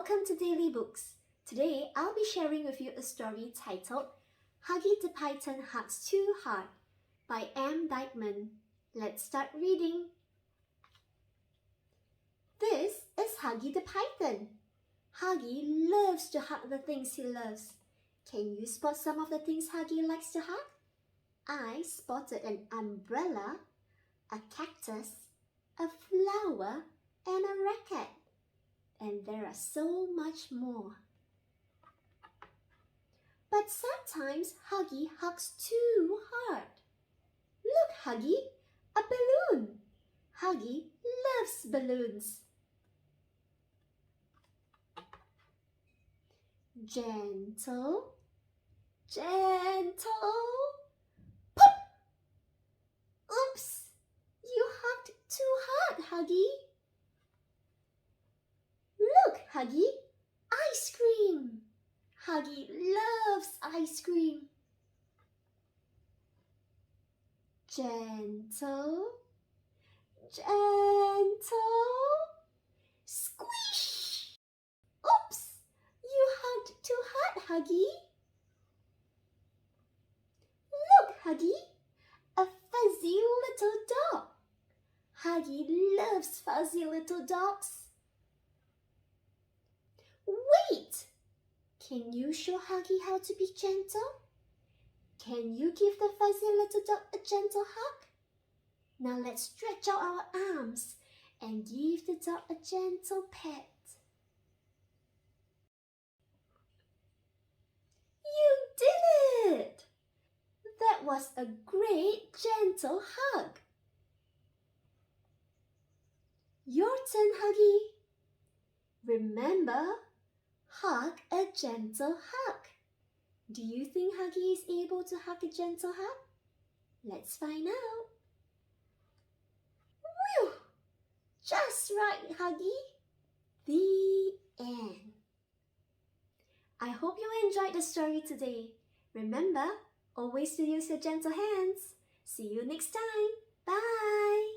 Welcome to Daily Books. Today, I'll be sharing with you a story titled Huggy the Python Hugs Too Hard by Ame Dyckman. Let's start reading. This is Huggy the Python. Huggy loves to hug the things he loves. Can you spot some of the things Huggy likes to hug? I spotted an umbrella, a cactus, a flower, and a racket. And there are so much more. But sometimes Huggy hugs too hard. Look, Huggy, a balloon. Huggy loves balloons. Gentle, gentle, pop! Oops, you hugged too hard, Huggy. Look, Huggy, ice cream. Huggy loves ice cream. Gentle, gentle, squish. Oops, you hugged too hard, Huggy. Look, Huggy, a fuzzy little dog. Huggy loves fuzzy little dogs. Wait! Can you show Huggy how to be gentle? Can you give the fuzzy little dog a gentle hug? Now let's stretch out our arms and give the dog a gentle pet. You did it! That was a great gentle hug. Your turn, Huggy. Remember, hug a gentle hug. Do you think Huggy is able to hug a gentle hug? Let's find out. Whew! Just right, Huggy. The end. I hope you enjoyed the story today. Remember, always to use your gentle hands. See you next time. Bye!